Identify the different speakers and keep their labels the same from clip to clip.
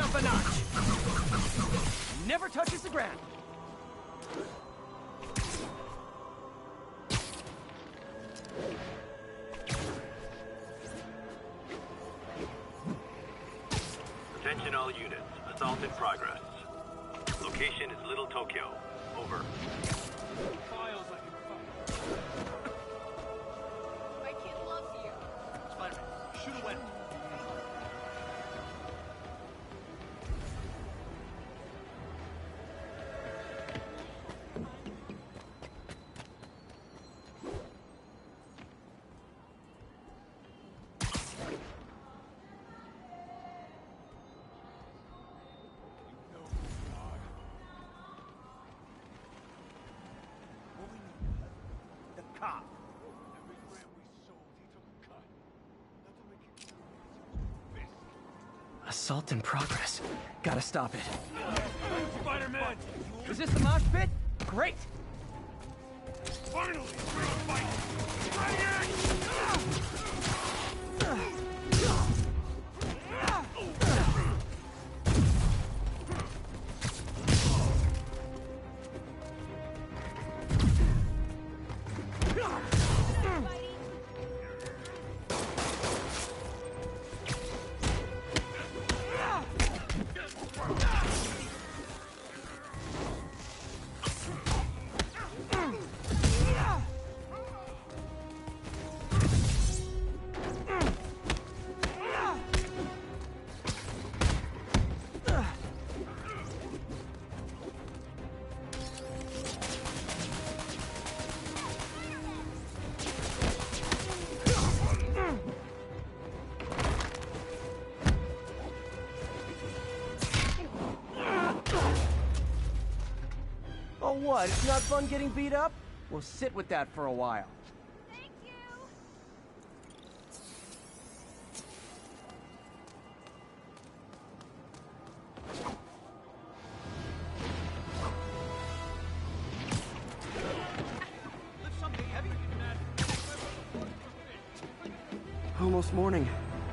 Speaker 1: up a notch. Never touches the ground.
Speaker 2: Attention all units. Assault in progress. Location is Little Tokyo. Over.
Speaker 1: Files I can find.
Speaker 3: My kid loves you.
Speaker 1: Spider-Man, shoot away.
Speaker 4: Cop. Every gram we sold, he took a cut. Not to make it fist.
Speaker 1: Assault in progress. Gotta stop it.
Speaker 4: Spider-Man!
Speaker 1: Is this the mosh pit? Great!
Speaker 4: Finally! We're on fight! Right in!
Speaker 1: Oh what, it's not fun getting beat up? We'll sit with that for a while.
Speaker 3: Thank you.
Speaker 1: Lift something heavy? Almost morning.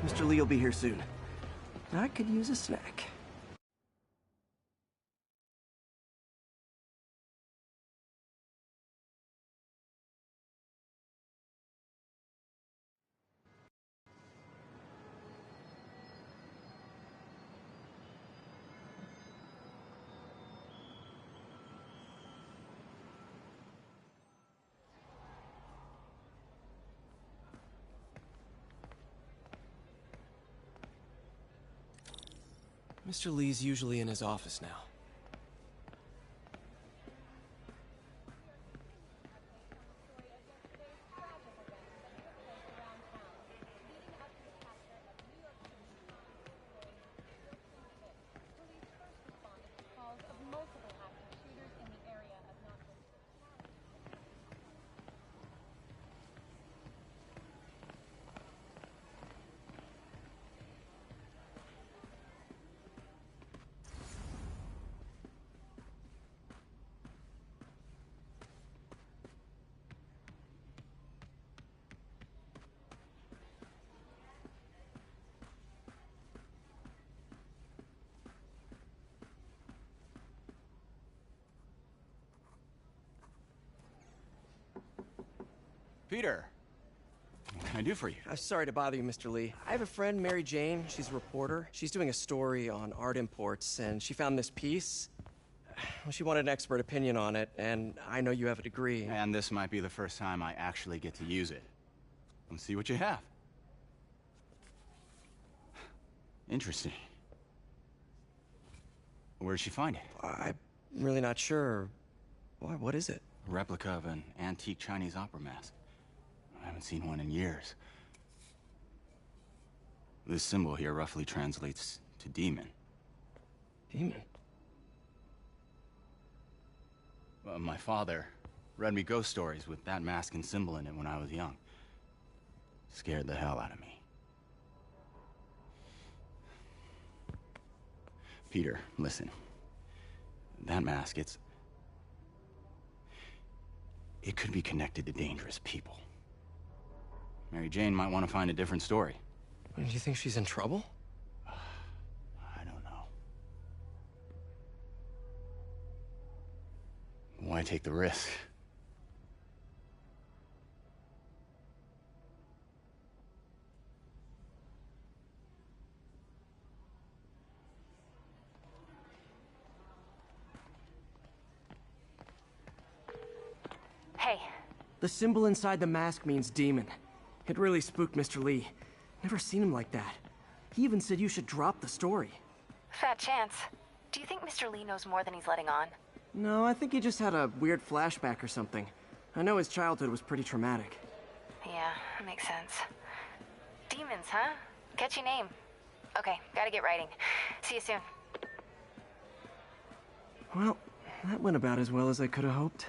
Speaker 1: Mr. Lee will be here soon. I could use a snack. Mr. Lee's usually in his office now.
Speaker 5: Peter, what can I do for you?
Speaker 1: Sorry to bother you, Mr. Lee. I have a friend, Mary Jane. She's a reporter. She's doing a story on art imports, and she found this piece. Well, she wanted an expert opinion on it, and I know you have a degree.
Speaker 5: And this might be the first time I actually get to use it. Let's see what you have. Interesting. Where did she find it?
Speaker 1: I'm really not sure. Why, what is it?
Speaker 5: A replica of an antique Chinese opera mask. I haven't seen one in years. This symbol here roughly translates to demon.
Speaker 1: Demon?
Speaker 5: My father read me ghost stories with that mask and symbol in it when I was young. Scared the hell out of me. Peter, listen. That mask, it could be connected to dangerous people. Mary Jane might want to find a different story.
Speaker 1: Do you think she's in trouble?
Speaker 5: I don't know. take the risk.
Speaker 3: Hey,
Speaker 1: The symbol inside the mask means demon. It really spooked Mr. Lee. Never seen him like that. He even said you should drop the story.
Speaker 3: fat chance. Do you think Mr. Lee knows more than he's letting on?
Speaker 1: No, I think he just had a weird flashback or something. I know his childhood was pretty traumatic.
Speaker 3: Yeah, makes sense. Demons, huh? Catchy name. Okay, gotta get writing. See you soon.
Speaker 1: Well, that went about as well as I could have hoped.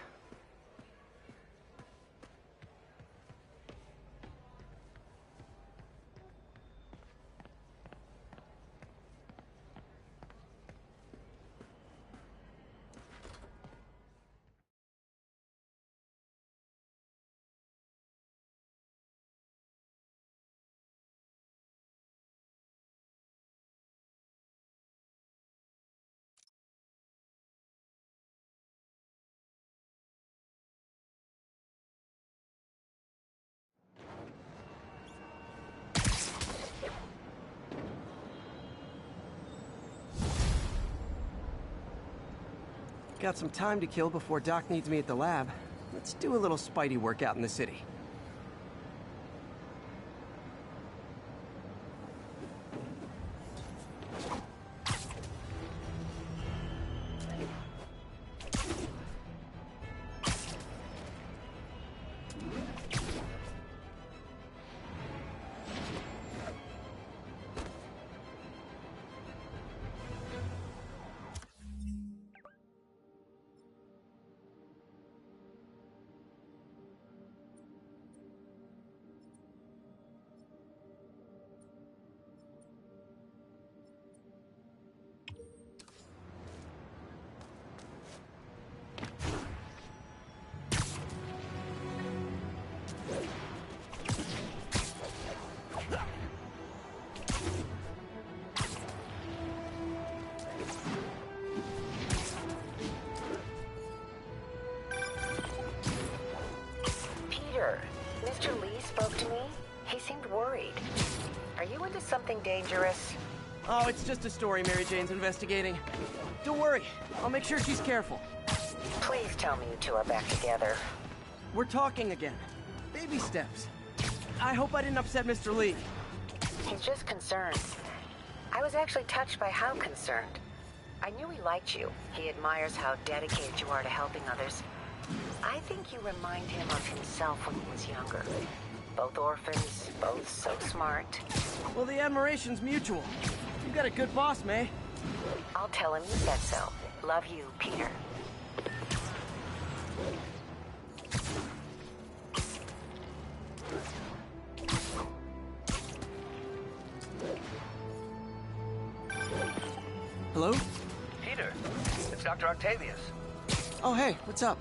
Speaker 1: Got some time to kill before Doc needs me at the lab. Let's do a little Spidey workout in the city.
Speaker 6: Peter, Mr. Lee spoke to me. He seemed worried. Are you into something dangerous?
Speaker 1: Oh, it's just a story Mary Jane's investigating. Don't worry, I'll make sure she's careful.
Speaker 6: Please tell me you two are back together.
Speaker 1: We're talking again. Baby steps. I hope I didn't upset Mr. Lee.
Speaker 6: He's just concerned. I was actually touched by how concerned. I knew he liked you. He admires how dedicated you are to helping others. I think you remind him of himself when he was younger. Both orphans, both so smart.
Speaker 1: Well, the admiration's mutual. You got a good boss, May.
Speaker 6: I'll tell him you said so. Love you, Peter.
Speaker 1: Hello?
Speaker 7: Peter, it's Dr. Octavius.
Speaker 1: Oh, hey, what's up?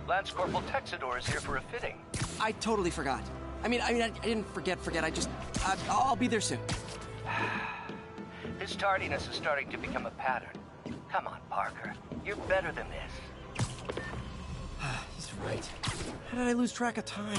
Speaker 7: Lance Corporal Texador is here for a fitting.
Speaker 1: I totally forgot. I didn't forget. I'll be there soon.
Speaker 7: His tardiness is starting to become a pattern. Come on, Parker. You're better than this.
Speaker 1: He's right. How did I lose track of time?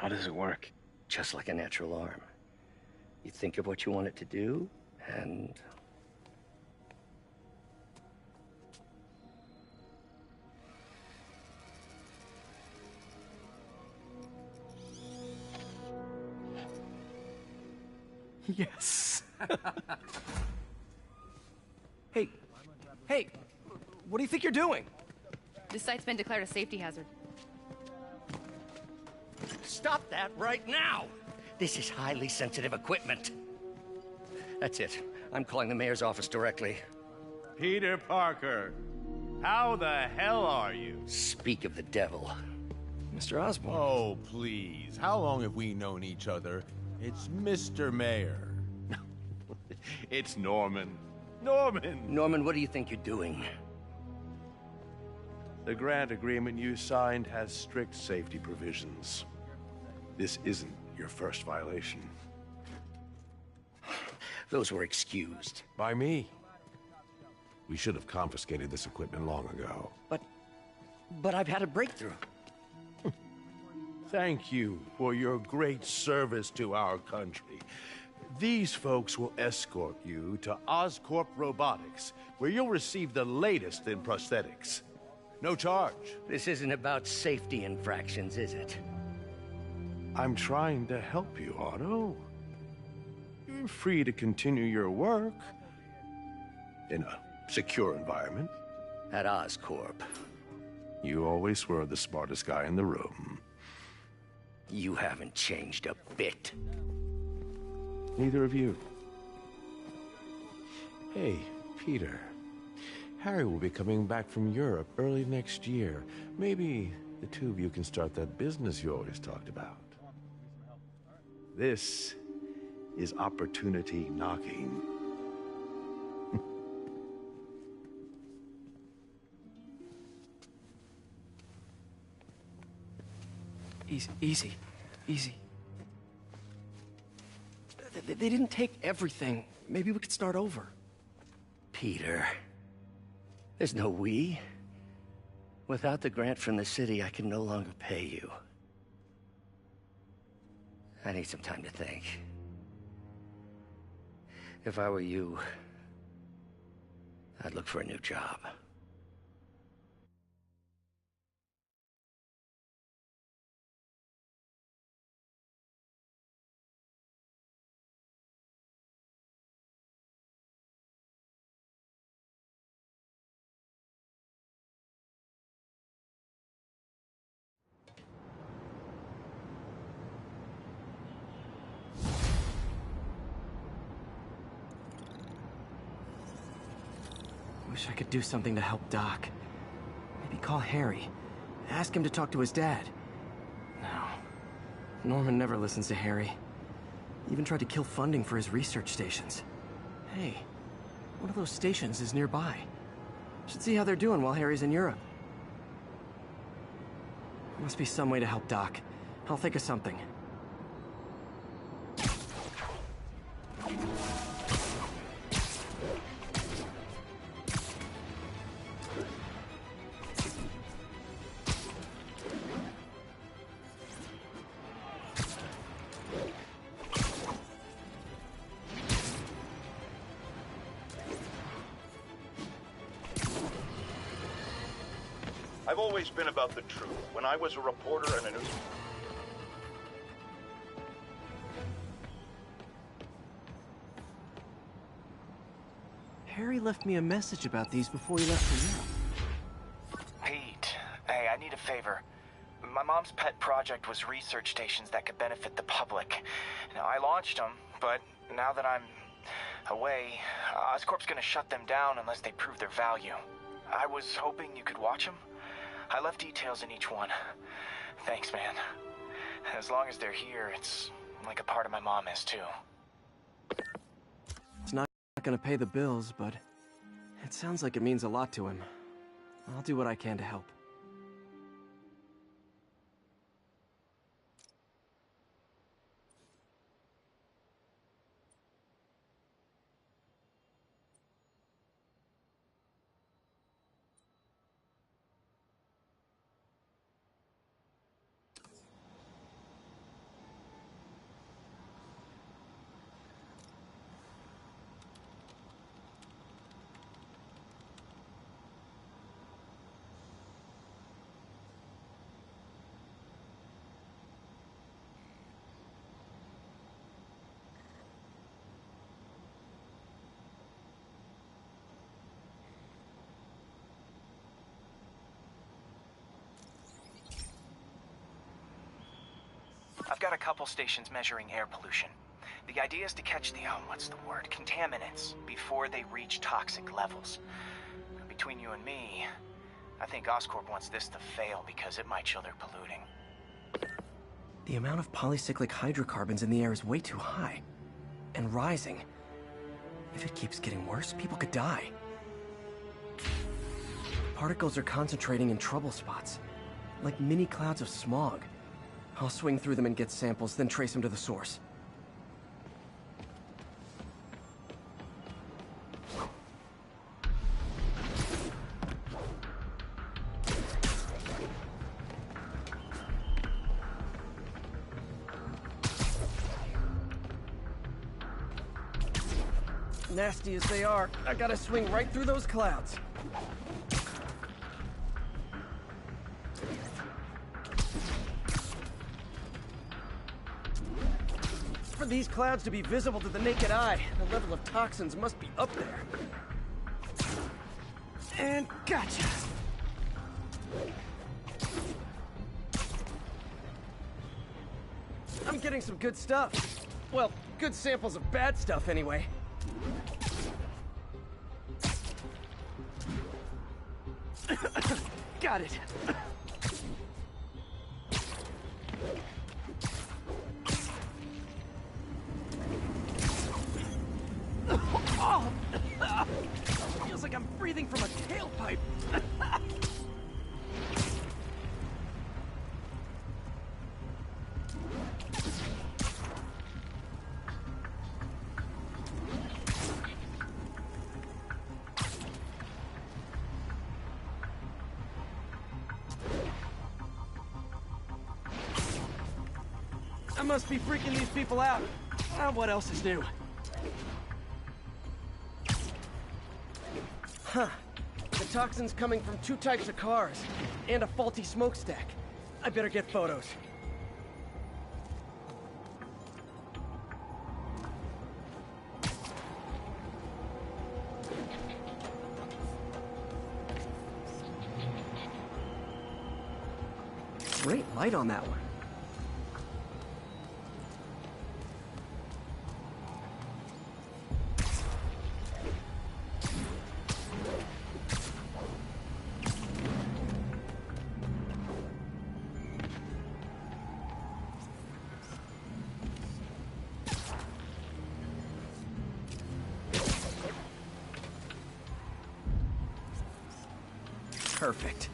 Speaker 8: How does it work?
Speaker 9: Just like a natural arm. You think of what you want it to do, and...
Speaker 1: Yes. Hey, hey, what do you think you're doing?
Speaker 10: This site's been declared a safety hazard.
Speaker 9: Stop that right now! This is highly sensitive equipment. That's it. I'm calling the mayor's office directly.
Speaker 4: Peter Parker, how the hell are you?
Speaker 9: Speak of the devil.
Speaker 1: Mr. Osborn.
Speaker 11: Oh, please. How long have we known each other? It's Mr. Mayor.
Speaker 4: It's Norman. Norman!
Speaker 9: Norman, what do you think you're doing?
Speaker 4: The grant agreement you signed has strict safety provisions. This isn't your first violation.
Speaker 9: Those were excused.
Speaker 11: By me. We should have confiscated this equipment long ago.
Speaker 9: But I've had a breakthrough.
Speaker 4: Thank you for your great service to our country. These folks will escort you to Oscorp Robotics, where you'll receive the latest in prosthetics. No charge.
Speaker 9: This isn't about safety infractions, is it?
Speaker 4: I'm trying to help you, Otto. You're free to continue your work in a secure environment.
Speaker 9: At Oscorp.
Speaker 4: You always were the smartest guy in the room.
Speaker 9: You haven't changed a bit.
Speaker 4: Neither of you.
Speaker 11: Hey, Peter. Harry will be coming back from Europe early next year. Maybe the two of you can start that business you always talked about.
Speaker 4: This is opportunity knocking.
Speaker 1: Easy. They didn't take everything. Maybe we could start over.
Speaker 9: Peter. There's no we. Without the grant from the city, I can no longer pay you. I need some time to think. If I were you, I'd look for a new job.
Speaker 1: Wish I could do something to help Doc. Maybe call Harry. Ask him to talk to his dad. No. Norman never listens to Harry. He even tried to kill funding for his research stations. Hey, one of those stations is nearby. Should see how they're doing while Harry's in Europe. Must be some way to help Doc. I'll think of something.
Speaker 12: I've always been about the truth. When I was a reporter and a news...
Speaker 1: Harry left me a message about these before he left for Europe.
Speaker 13: Pete, hey, I need a favor. My mom's pet project was research stations that could benefit the public. Now, I launched them, but now that I'm away, Oscorp's gonna shut them down unless they prove their value. I was hoping you could watch them. I left details in each one. Thanks, man. As long as they're here, it's like a part of my mom is, too.
Speaker 1: It's not gonna pay the bills, but it sounds like it means a lot to him. I'll do what I can to help.
Speaker 13: I've got a couple stations measuring air pollution. The idea is to catch the, contaminants before they reach toxic levels. Between you and me, I think Oscorp wants this to fail because it might show they're polluting.
Speaker 1: The amount of polycyclic hydrocarbons in the air is way too high. And rising. If it keeps getting worse, people could die. Particles are concentrating in trouble spots, like mini clouds of smog. I'll swing through them and get samples, then trace them to the source. Nasty as they are, I gotta swing right through those clouds. For these clouds to be visible to the naked eye, the level of toxins must be up there. And gotcha! I'm getting some good stuff. Well, good samples of bad stuff anyway. Got it. Oh. Feels like I'm breathing from a tailpipe. I must be freaking these people out. What else is new? Huh. The toxin's coming from 2 types of cars, and a faulty smokestack. I better get photos. Great light on that one. Perfect.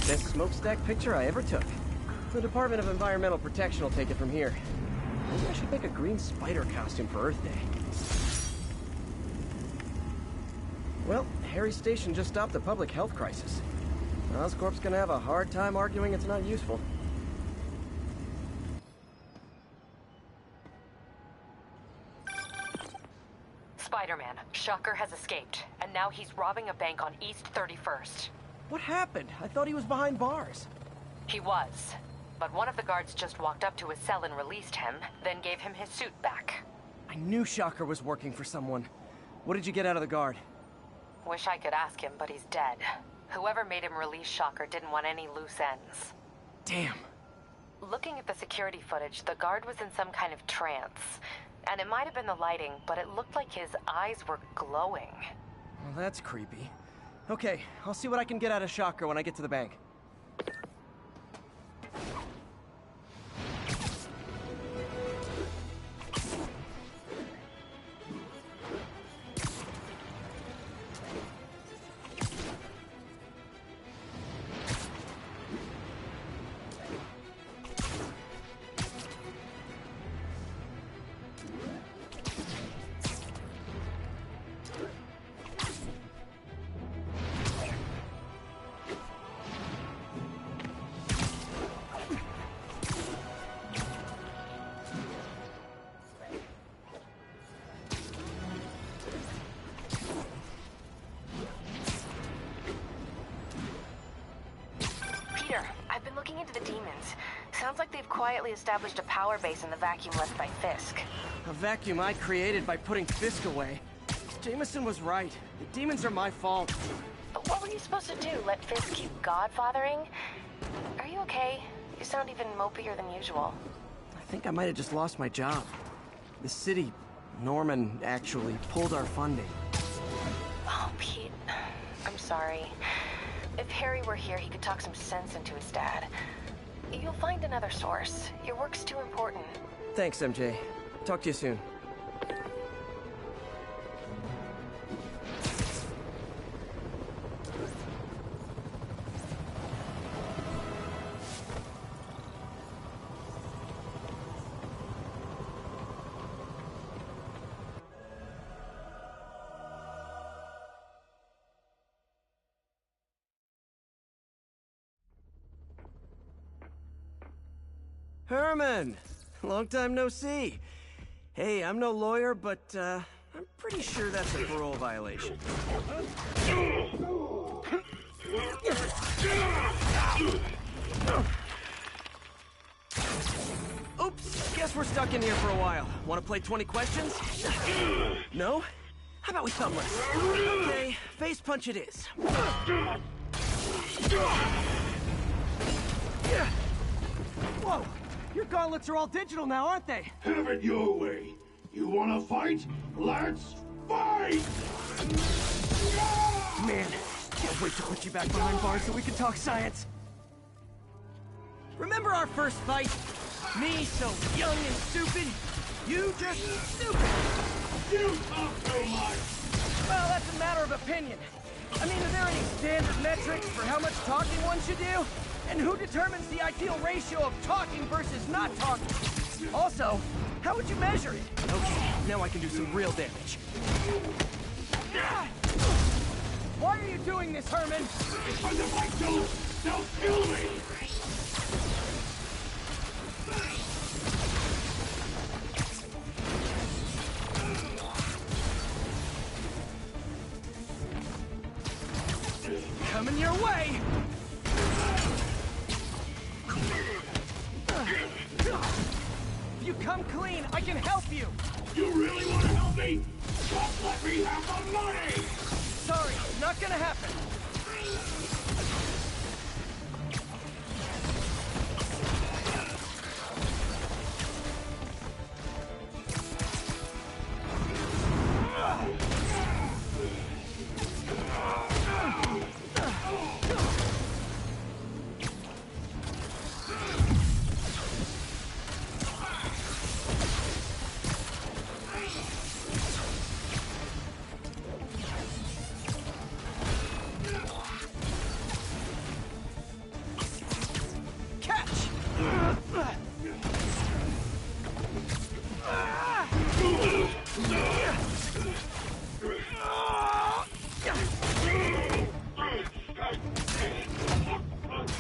Speaker 1: Best smokestack picture I ever took. The Department of Environmental Protection will take it from here. Maybe I should make a green spider costume for Earth Day. Well, Harry's station just stopped a public health crisis. Oscorp's gonna have a hard time arguing it's not useful.
Speaker 8: Spider-Man, Shocker has escaped, and now he's robbing a bank on East 31st.
Speaker 1: What happened? I thought he was behind bars.
Speaker 8: He was, but one of the guards just walked up to his cell and released him, then gave him his suit back.
Speaker 1: I knew Shocker was working for someone. What did you get out of the guard?
Speaker 8: Wish I could ask him, but he's dead. Whoever made him release Shocker didn't want any loose ends.
Speaker 1: Damn.
Speaker 8: Looking at the security footage, the guard was in some kind of trance. And it might have been the lighting, but it looked like his eyes were glowing.
Speaker 1: Well, that's creepy. Okay, I'll see what I can get out of Shocker when I get to the bank.
Speaker 8: Sounds like they've quietly established a power base in the vacuum left by Fisk.
Speaker 1: A vacuum I created by putting Fisk away. Jameson was right. The demons are my fault.
Speaker 8: But what were you supposed to do? Let Fisk keep godfathering? Are you okay? You sound even mopier than usual.
Speaker 1: I think I might have just lost my job. The city, Norman, actually pulled our funding.
Speaker 8: Oh, Pete. I'm sorry. If Harry were here, he could talk some sense into his dad. You'll find another source. Your work's too important.
Speaker 1: Thanks, MJ. Talk to you soon. Herman! Long time no see. Hey, I'm no lawyer, but, I'm pretty sure that's a parole violation. Oops, guess we're stuck in here for a while. Want to play 20 questions? No? How about we thumb wrestle? Okay, face punch it is. Whoa! Your gauntlets are all digital now, aren't they?
Speaker 14: Have it your way. You wanna fight? Let's fight!
Speaker 1: Man, can't wait to put you back behind bars so we can talk science. Remember our first fight? Me so young and stupid, you just stupid.
Speaker 14: You talk too much.
Speaker 1: Well, that's a matter of opinion. I mean, are there any standard metrics for how much talking one should do? And who determines the ideal ratio of talking versus not talking? Also, how would you measure it? Okay, now I can do some real damage. Why are you doing this, Herman?
Speaker 14: Because if I don't, they'll kill me!
Speaker 1: Coming your way! If you come clean, I can help you!
Speaker 14: You really want to help me? Just let me have the money!
Speaker 1: Sorry, not gonna happen.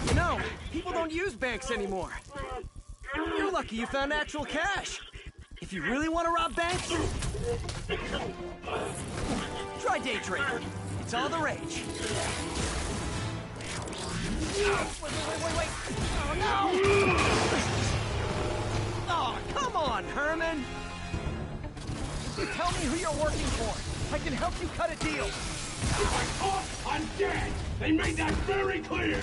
Speaker 1: You know, people don't use banks anymore. You're lucky you found actual cash. If you really want to rob banks, try day trading. It's all the rage. Wait. Oh, no! Oh, come on, Herman! If you tell me who you're working for, I can help you cut a deal.
Speaker 14: If I talk, I'm dead! They made that very clear!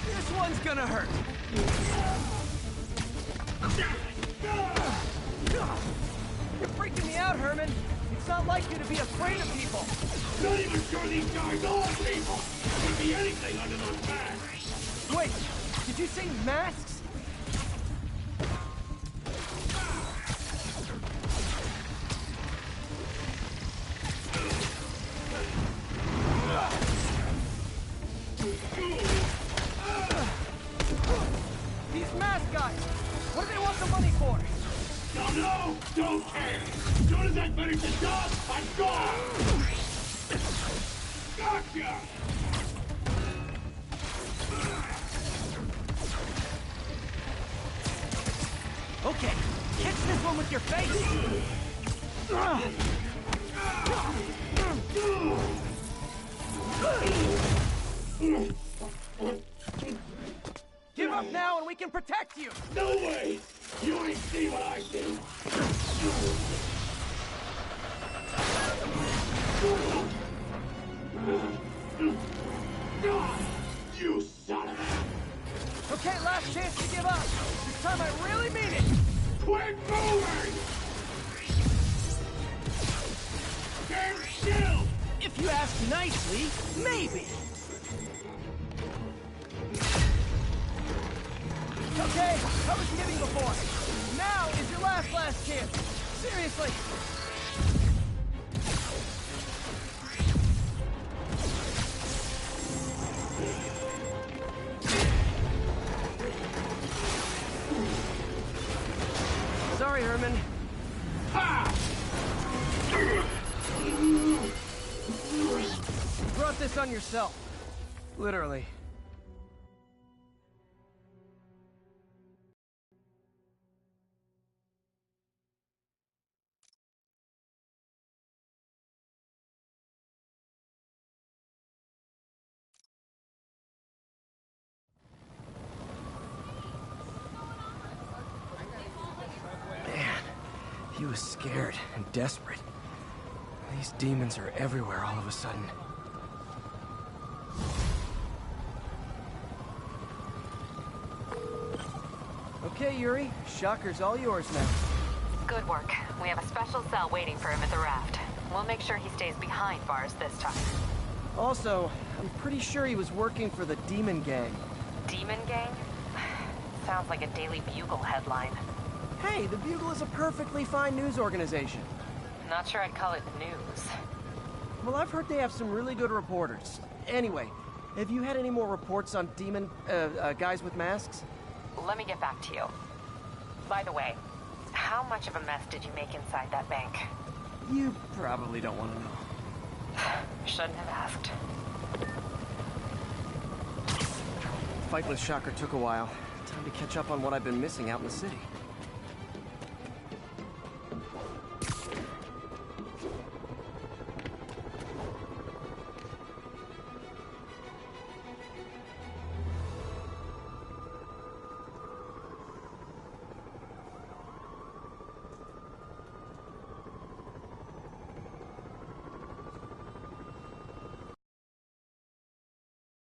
Speaker 1: This one's gonna hurt. You're freaking me out, Herman. It's not like you to be afraid of people.
Speaker 14: Not even sure these guys are people! Could be anything under those masks!
Speaker 1: Wait, did you say masks? These mask guys, what do they want the money for?
Speaker 14: Don't know! Don't care! As soon as I finish the job, I'm gone! Gotcha!
Speaker 1: Okay, catch this one with your face! can protect you!
Speaker 14: No way! You ain't see what I see! You son of a...
Speaker 1: Okay, last chance to give up. This time I really mean it!
Speaker 14: Quit moving! Stand still!
Speaker 1: If you ask nicely, maybe. Okay, I was kidding before. Now is your last chance. Seriously. Sorry, Herman.
Speaker 14: Ha!
Speaker 1: You brought this on yourself. Literally. Man, he was scared and desperate. These demons are everywhere all of a sudden. Okay, Yuri. Shocker's all yours now.
Speaker 3: Good work. We have a special cell waiting for him at the raft. We'll make sure he stays behind bars this time.
Speaker 1: Also, I'm pretty sure he was working for the Demon Gang.
Speaker 3: Demon Gang? Sounds like a Daily Bugle headline.
Speaker 1: Hey, the Bugle is a perfectly fine news organization.
Speaker 3: Not sure I'd call it news.
Speaker 1: Well, I've heard they have some really good reporters. Anyway, have you had any more reports on demon, guys with masks?
Speaker 3: Let me get back to you. By the way, how much of a mess did you make inside that bank?
Speaker 1: You probably don't want to know.
Speaker 3: Shouldn't have asked.
Speaker 1: The fight with Shocker took a while. Time to catch up on what I've been missing out in the city.